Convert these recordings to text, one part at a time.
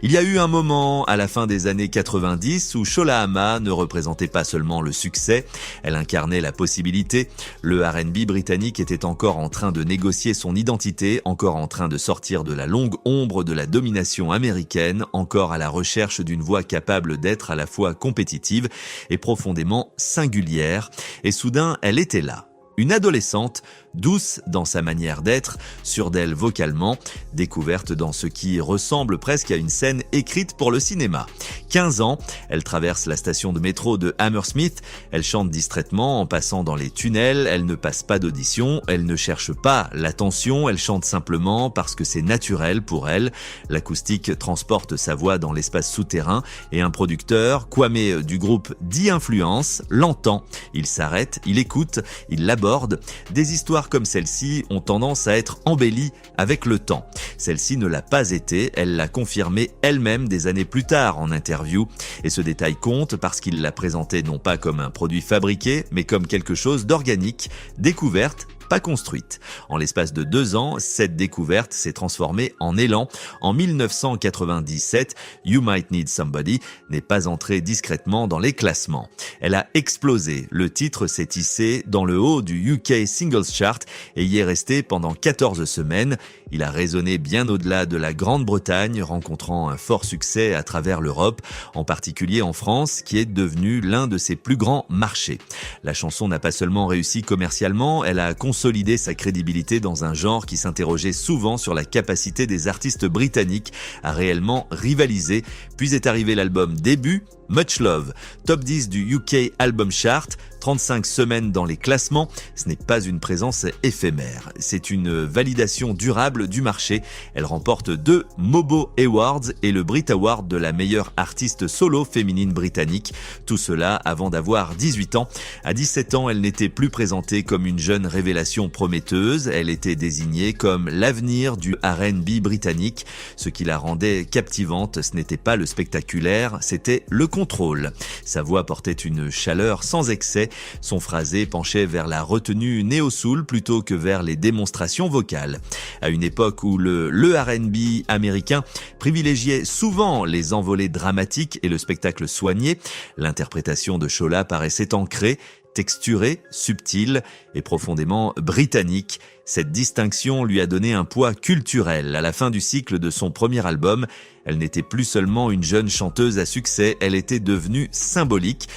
Il y a eu un moment, à la fin des années 90, où Shola Ama ne représentait pas seulement le succès, elle incarnait la possibilité. Le R&B britannique était encore en train de négocier son identité, encore en train de sortir de la longue ombre de la domination américaine, encore à la recherche d'une voix capable d'être à la fois compétitive et profondément singulière. Et soudain, elle était là. Une adolescente, douce dans sa manière d'être, sûre d'elle vocalement, découverte dans ce qui ressemble presque à une scène écrite pour le cinéma. 15 ans, elle traverse la station de métro de Hammersmith, elle chante distraitement en passant dans les tunnels, elle ne passe pas d'audition, elle ne cherche pas l'attention, elle chante simplement parce que c'est naturel pour elle. L'acoustique transporte sa voix dans l'espace souterrain et un producteur, Kwame du groupe D-Influence, l'entend. Il s'arrête, il écoute, il l'aborde. Des histoires comme celle-ci ont tendance à être embellies avec le temps. Celle-ci ne l'a pas été, elle l'a confirmé elle-même des années plus tard en interview. Et ce détail compte parce qu'il l'a présenté non pas comme un produit fabriqué, mais comme quelque chose d'organique, découverte, pas construite. En l'espace de 2 ans, cette découverte s'est transformée en élan. En 1997, You Might Need Somebody n'est pas entrée discrètement dans les classements. Elle a explosé. Le titre s'est hissé dans le haut du UK Singles Chart et y est resté pendant 14 semaines. Il a résonné bien au-delà de la Grande-Bretagne, rencontrant un fort succès à travers l'Europe, en particulier en France, qui est devenu l'un de ses plus grands marchés. La chanson n'a pas seulement réussi commercialement, elle a consolidé sa crédibilité dans un genre qui s'interrogeait souvent sur la capacité des artistes britanniques à réellement rivaliser. Puis est arrivé l'album début, Much Love, top 10 du UK Album Chart, 35 semaines dans les classements, ce n'est pas une présence éphémère, c'est une validation durable du marché. Elle remporte 2 Mobo Awards et le Brit Award de la meilleure artiste solo féminine britannique, tout cela avant d'avoir 18 ans. À 17 ans, elle n'était plus présentée comme une jeune révélation prometteuse, elle était désignée comme l'avenir du R&B britannique. Ce qui la rendait captivante, ce n'était pas le spectaculaire, c'était le contrôle. Sa voix portait une chaleur sans excès, son phrasé penchait vers la retenue néo-soul plutôt que vers les démonstrations vocales. À une époque où le R&B américain privilégiait souvent les envolées dramatiques et le spectacle soigné, l'interprétation de Shola paraissait ancrée, texturée, subtile et profondément britannique. Cette distinction lui a donné un poids culturel. À la fin du cycle de son premier album, elle n'était plus seulement une jeune chanteuse à succès, elle était devenue symbolique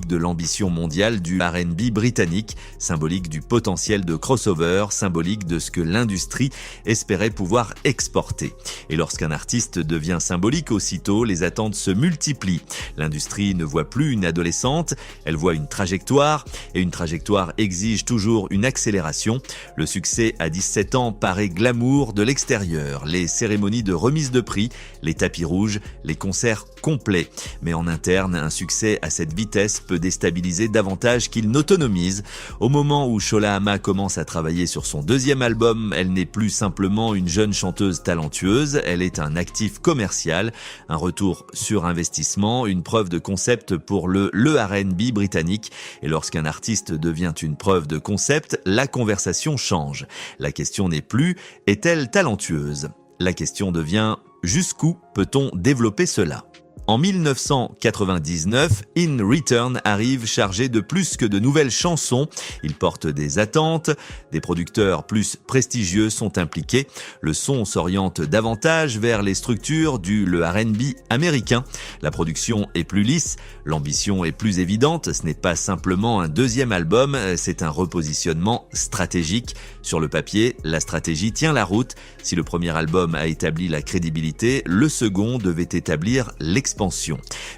de l'ambition mondiale du R&B britannique, symbolique du potentiel de crossover, symbolique de ce que l'industrie espérait pouvoir exporter. Et lorsqu'un artiste devient symbolique, aussitôt, les attentes se multiplient. L'industrie ne voit plus une adolescente, elle voit une trajectoire, et une trajectoire exige toujours une accélération. Le succès à 17 ans paraît glamour de l'extérieur, les cérémonies de remise de prix, les tapis rouges, les concerts complets. Mais en interne, un succès à cette vitesse peut déstabiliser davantage qu'il n'autonomise. Au moment où Shola Ama commence à travailler sur son 2e album, elle n'est plus simplement une jeune chanteuse talentueuse, elle est un actif commercial, un retour sur investissement, une preuve de concept pour le R&B britannique. Et lorsqu'un artiste devient une preuve de concept, la conversation change. La question n'est plus « est-elle talentueuse ?» La question devient « jusqu'où peut-on développer cela ?» En 1999, In Return arrive chargé de plus que de nouvelles chansons. Il porte des attentes, des producteurs plus prestigieux sont impliqués. Le son s'oriente davantage vers les structures le R&B américain. La production est plus lisse, l'ambition est plus évidente. Ce n'est pas simplement un 2e album, c'est un repositionnement stratégique. Sur le papier, la stratégie tient la route. Si le premier album a établi la crédibilité, le second devait établir l'expansion.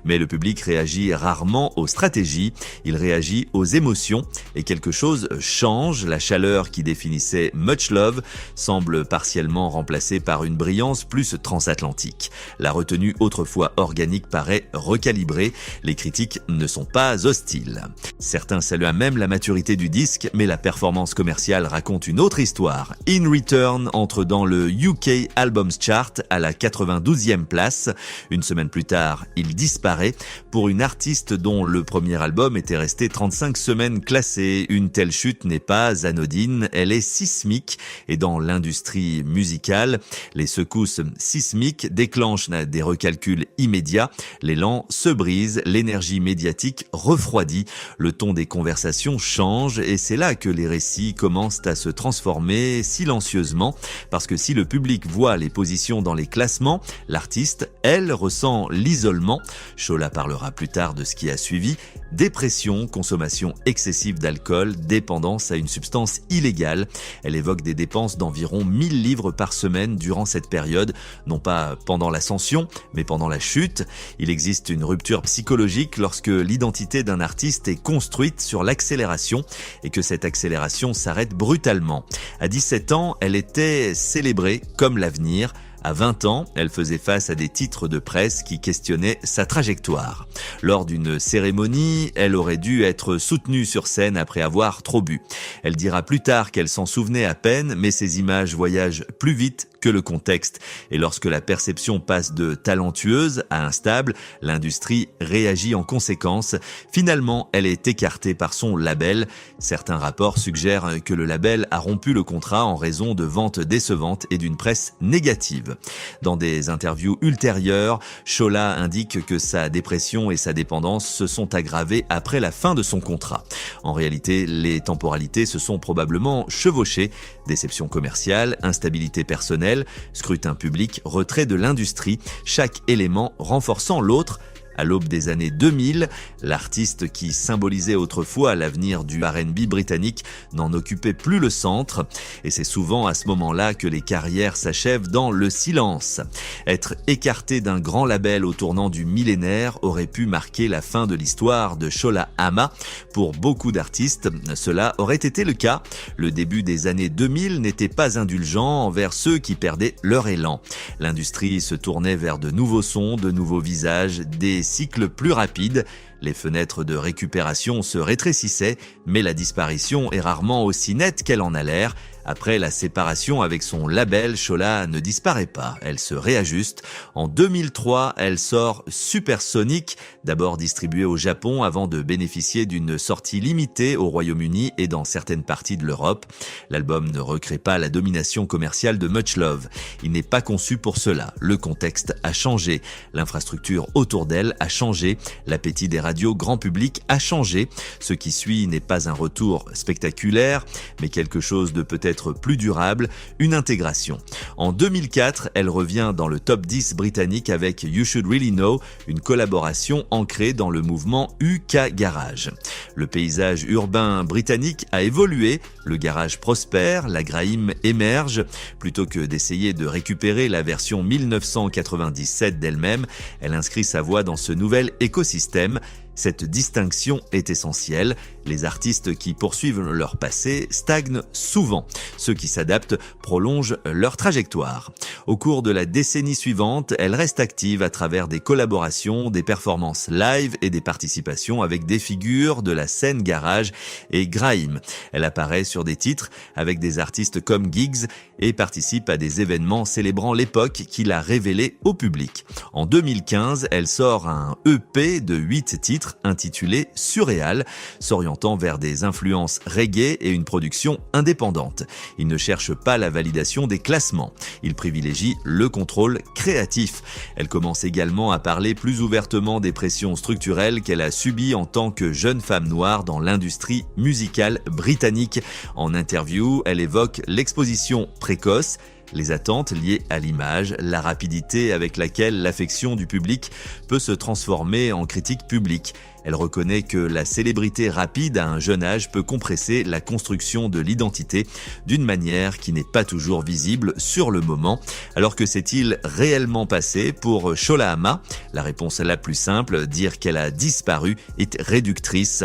Mais le public réagit rarement aux stratégies, il réagit aux émotions et quelque chose change. La chaleur qui définissait Much Love semble partiellement remplacée par une brillance plus transatlantique. La retenue autrefois organique paraît recalibrée, les critiques ne sont pas hostiles. Certains saluent même la maturité du disque, mais la performance commerciale raconte une autre histoire. In Return entre dans le UK Albums Chart à la 92e place. Une semaine plus tard, tard, il disparaît pour une artiste dont le premier album était resté 35 semaines classé. Une telle chute n'est pas anodine, elle est sismique et dans l'industrie musicale, les secousses sismiques déclenchent des recalculs immédiats, l'élan se brise, l'énergie médiatique refroidit, le ton des conversations change et c'est là que les récits commencent à se transformer silencieusement parce que si le public voit les positions dans les classements, l'artiste, elle, ressent l'isolement. Chola parlera plus tard de ce qui a suivi. Dépression, consommation excessive d'alcool, dépendance à une substance illégale. Elle évoque des dépenses d'environ 1000 livres par semaine durant cette période, non pas pendant l'ascension, mais pendant la chute. Il existe une rupture psychologique lorsque l'identité d'un artiste est construite sur l'accélération et que cette accélération s'arrête brutalement. À 17 ans, elle était célébrée comme l'avenir. À 20 ans, elle faisait face à des titres de presse qui questionnaient sa trajectoire. Lors d'une cérémonie, elle aurait dû être soutenue sur scène après avoir trop bu. Elle dira plus tard qu'elle s'en souvenait à peine, mais ces images voyagent plus vite que le contexte. Et lorsque la perception passe de talentueuse à instable, l'industrie réagit en conséquence. Finalement, elle est écartée par son label. Certains rapports suggèrent que le label a rompu le contrat en raison de ventes décevantes et d'une presse négative. Dans des interviews ultérieures, Chola indique que sa dépression et sa dépendance se sont aggravées après la fin de son contrat. En réalité, les temporalités se sont probablement chevauchées. Déception commerciale, instabilité personnelle, scrutin public, retrait de l'industrie, chaque élément renforçant l'autre. À l'aube des années 2000, l'artiste qui symbolisait autrefois l'avenir du R&B britannique n'en occupait plus le centre. Et c'est souvent à ce moment-là que les carrières s'achèvent dans le silence. Être écarté d'un grand label au tournant du millénaire aurait pu marquer la fin de l'histoire de Chola Ama. Pour beaucoup d'artistes, cela aurait été le cas. Le début des années 2000 n'était pas indulgent envers ceux qui perdaient leur élan. L'industrie se tournait vers de nouveaux sons, de nouveaux visages, des cycles plus rapides. Les fenêtres de récupération se rétrécissaient, mais la disparition est rarement aussi nette qu'elle en a l'air. Après la séparation avec son label, Chola ne disparaît pas, elle se réajuste. En 2003, elle sort Supersonic, d'abord distribué au Japon avant de bénéficier d'une sortie limitée au Royaume-Uni et dans certaines parties de l'Europe. L'album ne recrée pas la domination commerciale de Much Love. Il n'est pas conçu pour cela. Le contexte a changé, l'infrastructure autour d'elle a changé, l'appétit des radios grand public a changé. Ce qui suit n'est pas un retour spectaculaire, mais quelque chose de peut-être plus durable, une intégration. En 2004, elle revient dans le top 10 britannique avec You Should Really Know, une collaboration ancrée dans le mouvement UK Garage. Le paysage urbain britannique a évolué, le garage prospère, la grime émerge. Plutôt que d'essayer de récupérer la version 1997 d'elle-même, elle inscrit sa voix dans ce nouvel écosystème. Cette distinction est essentielle. Les artistes qui poursuivent leur passé stagnent souvent. Ceux qui s'adaptent prolongent leur trajectoire. Au cours de la décennie suivante, elle reste active à travers des collaborations, des performances live et des participations avec des figures de la scène garage et grime. Elle apparaît sur des titres avec des artistes comme Giggs et participe à des événements célébrant l'époque qu'il a révélée au public. En 2015, elle sort un EP de 8 titres intitulé Surréal, s'orientant vers des influences reggae et une production indépendante. Il ne cherche pas la validation des classements. Il privilégie le contrôle créatif. Elle commence également à parler plus ouvertement des pressions structurelles qu'elle a subies en tant que jeune femme noire dans l'industrie musicale britannique. En interview, elle évoque l'exposition précoce, les attentes liées à l'image, la rapidité avec laquelle l'affection du public peut se transformer en critique publique. Elle reconnaît que la célébrité rapide à un jeune âge peut compresser la construction de l'identité d'une manière qui n'est pas toujours visible sur le moment. Alors que s'est-il réellement passé pour Chola Ama? La réponse la plus simple, dire qu'elle a disparu, est réductrice.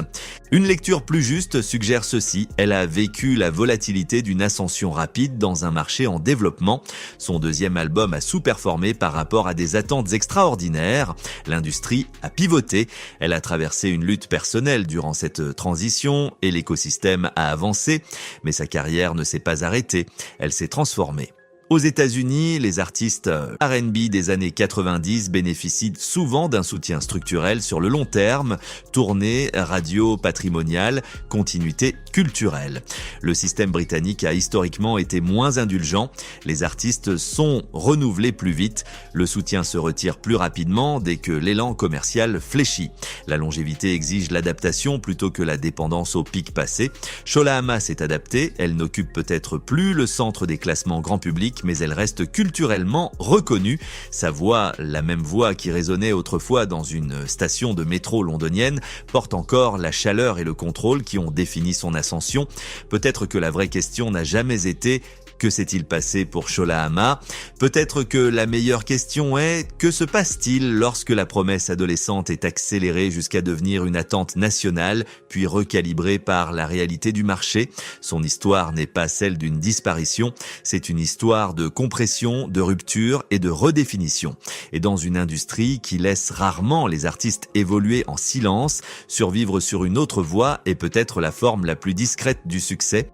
Une lecture plus juste suggère ceci: elle a vécu la volatilité d'une ascension rapide dans un marché en développement. Son deuxième album a sous-performé par rapport à des attentes extraordinaires. L'industrie a pivoté. Elle a traversé une lutte personnelle durant cette transition et l'écosystème a avancé, mais sa carrière ne s'est pas arrêtée. Elle s'est transformée. Aux États-Unis, les artistes R&B des années 90 bénéficient souvent d'un soutien structurel sur le long terme, tournées, radio patrimoniale, continuité culturelle. Le système britannique a historiquement été moins indulgent, les artistes sont renouvelés plus vite, le soutien se retire plus rapidement dès que l'élan commercial fléchit. La longévité exige l'adaptation plutôt que la dépendance au pic passé. Sholahama s'est adaptée, elle n'occupe peut-être plus le centre des classements grand public, mais elle reste culturellement reconnue. Sa voix, la même voix qui résonnait autrefois dans une station de métro londonienne, porte encore la chaleur et le contrôle qui ont défini son ascension. Peut-être que la vraie question n'a jamais été: que s'est-il passé pour Sholahama? Peut-être que la meilleure question est: que se passe-t-il lorsque la promesse adolescente est accélérée jusqu'à devenir une attente nationale, puis recalibrée par la réalité du marché? Son histoire n'est pas celle d'une disparition, c'est une histoire de compression, de rupture et de redéfinition. Et dans une industrie qui laisse rarement les artistes évoluer en silence, survivre sur une autre voie est peut-être la forme la plus discrète du succès.